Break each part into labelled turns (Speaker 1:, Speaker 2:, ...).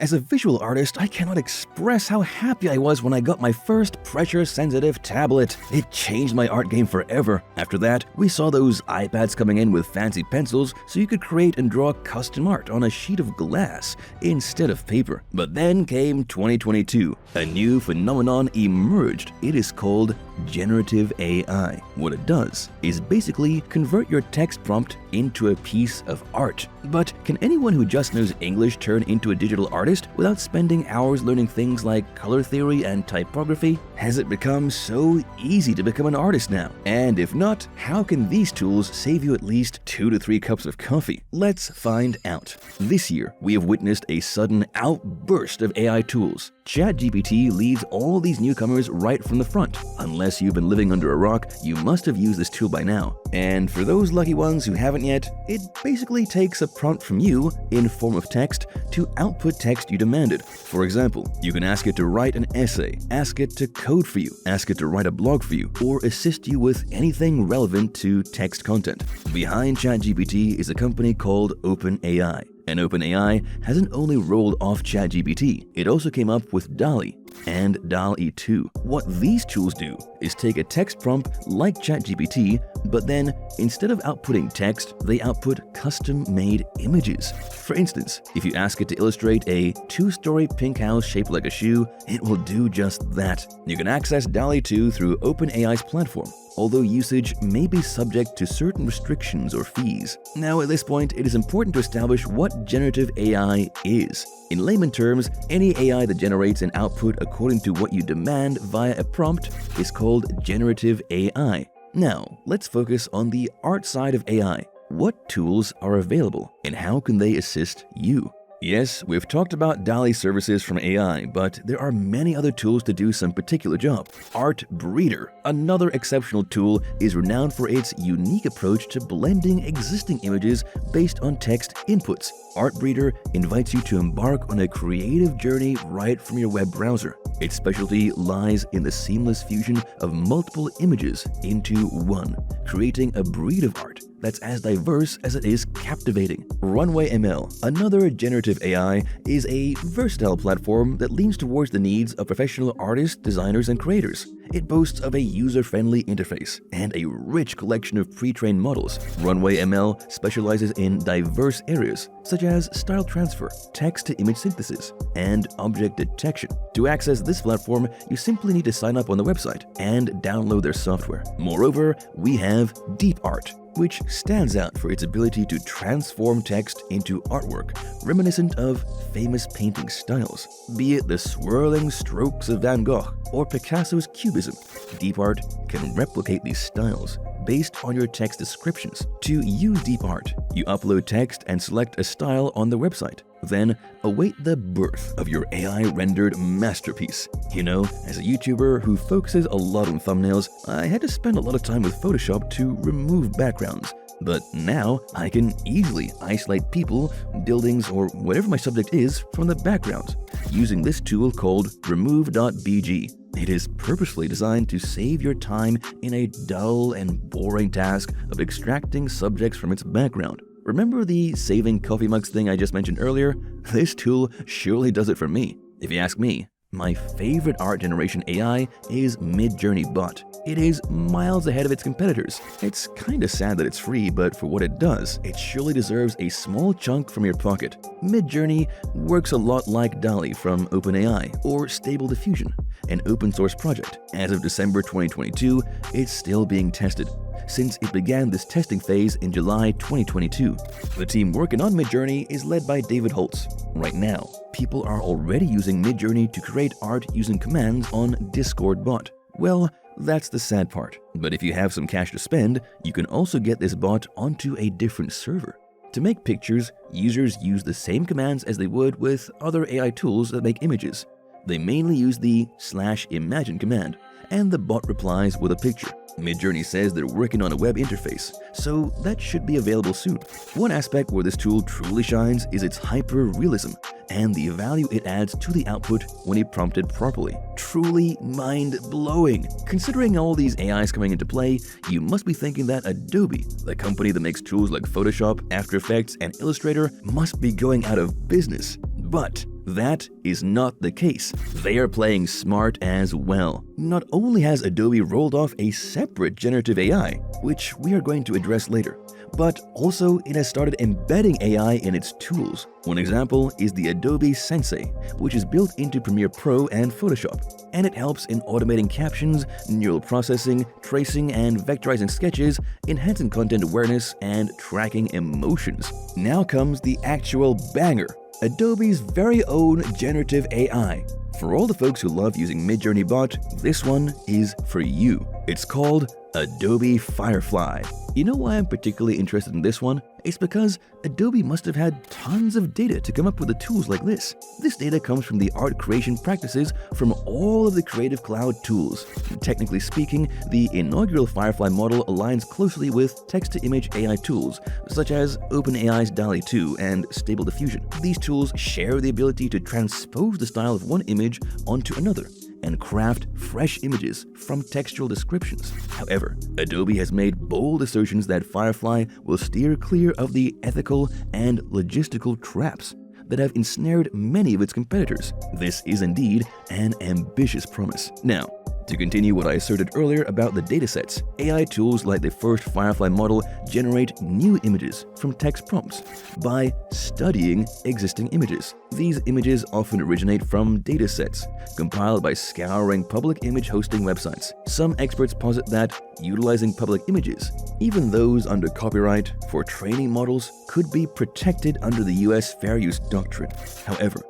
Speaker 1: As a visual artist, I cannot express how happy I was when I got my first pressure-sensitive tablet. It changed my art game forever. After that, we saw those iPads coming in with fancy pencils so you could create and draw custom art on a sheet of glass instead of paper. But then came 2022. A new phenomenon emerged. It is called Generative AI. What it does is basically convert your text prompt into a piece of art. But can anyone who just knows English turn into a digital artist without spending hours learning things like color theory and typography? Has it become so easy to become an artist now? And if not, how can these tools save you at least 2 to 3 cups of coffee? Let's find out. This year, we have witnessed a sudden outburst of AI tools. ChatGPT leads all these newcomers right from the front. Unless you've been living under a rock, you must have used this tool by now. And for those lucky ones who haven't yet, it basically takes a prompt from you in form of text to output text you demanded. For example, you can ask it to write an essay, ask it to code for you, ask it to write a blog for you, or assist you with anything relevant to text content. Behind ChatGPT is a company called OpenAI. And OpenAI hasn't only rolled off ChatGPT, it also came up with DALL-E and DALL-E 2. What these tools do is take a text prompt like ChatGPT, but then instead of outputting text, they output custom-made images. For instance, if you ask it to illustrate a 2-story pink house shaped like a shoe, it will do just that. You can access DALL-E 2 through OpenAI's platform, although usage may be subject to certain restrictions or fees. Now, at this point, it is important to establish what generative AI is. In layman terms, any AI that generates an output according to what you demand via a prompt is called generative AI. Now, let's focus on the art side of AI. What tools are available, and how can they assist you? Yes, we've talked about DALL-E services from AI, but there are many other tools to do some particular job. Art Breeder, another exceptional tool, is renowned for its unique approach to blending existing images based on text inputs. Art Breeder invites you to embark on a creative journey right from your web browser. Its specialty lies in the seamless fusion of multiple images into one, creating a breed of art that's as diverse as it is captivating. Runway ML, another generative AI, is a versatile platform that leans towards the needs of professional artists, designers, and creators. It boasts of a user-friendly interface and a rich collection of pre-trained models. Runway ML specializes in diverse areas such as style transfer, text-to-image synthesis, and object detection. To access this platform, you simply need to sign up on the website and download their software. Moreover, we have DeepArt, which stands out for its ability to transform text into artwork reminiscent of famous painting styles. Be it the swirling strokes of Van Gogh or Picasso's Cubism, DeepArt can replicate these styles based on your text descriptions. To use DeepArt, you upload text and select a style on the website. Then await the birth of your AI-rendered masterpiece. You know, as a YouTuber who focuses a lot on thumbnails, I had to spend a lot of time with Photoshop to remove backgrounds. But now I can easily isolate people, buildings, or whatever my subject is from the background using this tool called remove.bg. It is purposefully designed to save your time in a dull and boring task of extracting subjects from its background. Remember the saving coffee mugs thing I just mentioned earlier? This tool surely does it for me. If you ask me, my favorite art generation AI is Midjourney Bot. It is miles ahead of its competitors. It's kinda sad that it's free, but for what it does, it surely deserves a small chunk from your pocket. Midjourney works a lot like DALL-E from OpenAI or Stable Diffusion, an open source project. As of December 2022, it's still being tested, since it began this testing phase in July 2022. The team working on Midjourney is led by David Holtz. Right now, people are already using Midjourney to create art using commands on Discord bot. Well, that's the sad part. But if you have some cash to spend, you can also get this bot onto a different server. To make pictures, users use the same commands as they would with other AI tools that make images. They mainly use the /imagine command, and the bot replies with a picture. Midjourney says they're working on a web interface, so that should be available soon. One aspect where this tool truly shines is its hyper-realism and the value it adds to the output when you prompt it properly. Truly mind-blowing. Considering all these AIs coming into play, you must be thinking that Adobe, the company that makes tools like Photoshop, After Effects, and Illustrator, must be going out of business. But That is not the case. They are playing smart as well. Not only has Adobe rolled off a separate generative AI, which we are going to address later, but also it has started embedding AI in its tools. One example is the Adobe Sensei, which is built into Premiere Pro and Photoshop, and it helps in automating captions, neural processing, tracing and vectorizing sketches, enhancing content awareness, and tracking emotions. Now comes the actual banger, Adobe's very own generative AI. For all the folks who love using Midjourney bot, this one is for you. It's called Adobe Firefly. You know why I'm particularly interested in this one? It's because Adobe must have had tons of data to come up with the tools like this. This data comes from the art creation practices from all of the Creative Cloud tools. Technically speaking, the inaugural Firefly model aligns closely with text-to-image AI tools, such as OpenAI's DALL-E 2 and Stable Diffusion. These tools share the ability to transpose the style of one image onto another and craft fresh images from textual descriptions. However, Adobe has made bold assertions that Firefly will steer clear of the ethical and logistical traps that have ensnared many of its competitors. This is indeed an ambitious promise. Now, to continue what I asserted earlier about the datasets, AI tools like the first Firefly model generate new images from text prompts by studying existing images. These images often originate from datasets compiled by scouring public image hosting websites. Some experts posit that utilizing public images, even those under copyright for training models, could be protected under the US Fair Use Doctrine. However,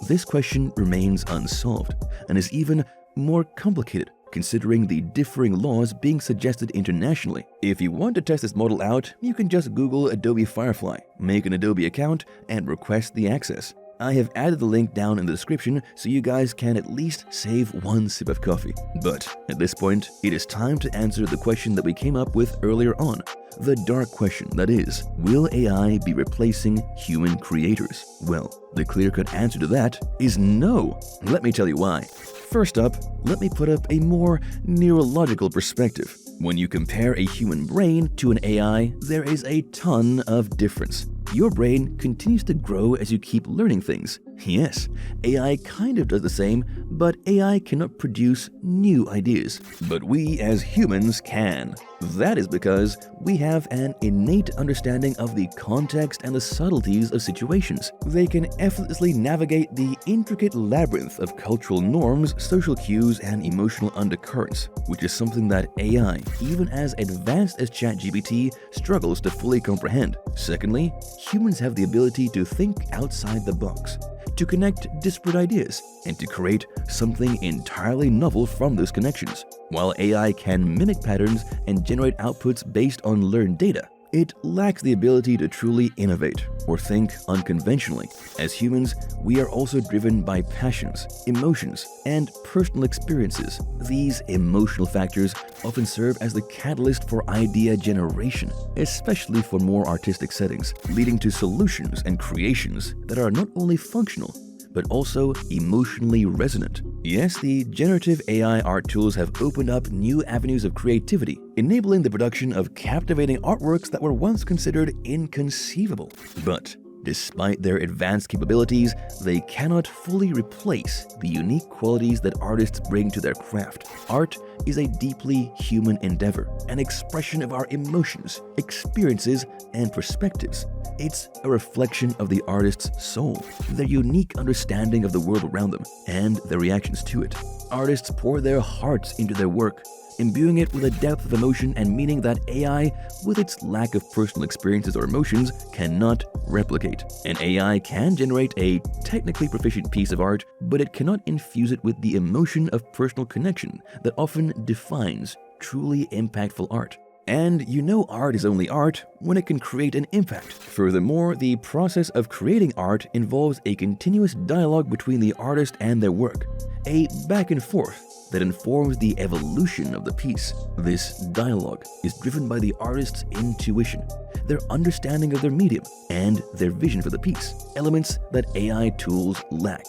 Speaker 1: this question remains unsolved and is even more complicated considering the differing laws being suggested internationally. If you want to test this model out, you can just Google Adobe Firefly, make an Adobe account, and request the access. I have added the link down in the description so you guys can at least save one sip of coffee. But at this point, it is time to answer the question that we came up with earlier on. The dark question, that is, will AI be replacing human creators? Well, the clear-cut answer to that is no. Let me tell you why. First up, let me put up a more neurological perspective. When you compare a human brain to an AI, there is a ton of difference. Your brain continues to grow as you keep learning things. Yes, AI kind of does the same, but AI cannot produce new ideas. But we as humans can. That is because we have an innate understanding of the context and the subtleties of situations. They can effortlessly navigate the intricate labyrinth of cultural norms, social cues, and emotional undercurrents, which is something that AI, even as advanced as ChatGPT, struggles to fully comprehend. Secondly, humans have the ability to think outside the box, to connect disparate ideas, and to create something entirely novel from those connections. While AI can mimic patterns and generate outputs based on learned data, it lacks the ability to truly innovate or think unconventionally. As humans, we are also driven by passions, emotions, and personal experiences. These emotional factors often serve as the catalyst for idea generation, especially for more artistic settings, leading to solutions and creations that are not only functional, but also emotionally resonant. Yes, the generative AI art tools have opened up new avenues of creativity, enabling the production of captivating artworks that were once considered inconceivable. But despite their advanced capabilities, they cannot fully replace the unique qualities that artists bring to their craft. Art is a deeply human endeavor, an expression of our emotions, experiences, and perspectives. It's a reflection of the artist's soul, their unique understanding of the world around them, and their reactions to it. Artists pour their hearts into their work, imbuing it with a depth of emotion and meaning that AI, with its lack of personal experiences or emotions, cannot replicate. An AI can generate a technically proficient piece of art, but it cannot infuse it with the emotion of personal connection that often defines truly impactful art. And you know art is only art when it can create an impact. Furthermore, the process of creating art involves a continuous dialogue between the artist and their work, a back and forth that informs the evolution of the piece. This dialogue is driven by the artist's intuition, their understanding of their medium, and their vision for the piece, elements that AI tools lack.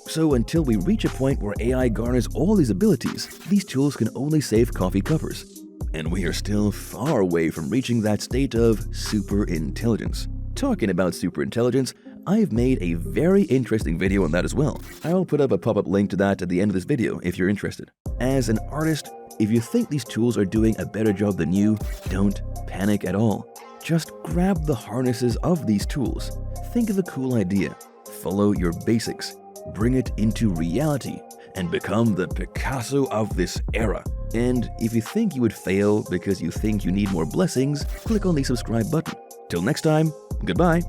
Speaker 1: So until we reach a point where AI garners all these abilities, these tools can only save coffee cuppers. And we are still far away from reaching that state of superintelligence. Talking about superintelligence, I've made a very interesting video on that as well. I'll put up a pop-up link to that at the end of this video if you're interested. As an artist, if you think these tools are doing a better job than you, don't panic at all. Just grab the harnesses of these tools. Think of a cool idea. Follow your basics. Bring it into reality and become the Picasso of this era. And if you think you would fail because you think you need more blessings, click on the subscribe button. Till next time, goodbye.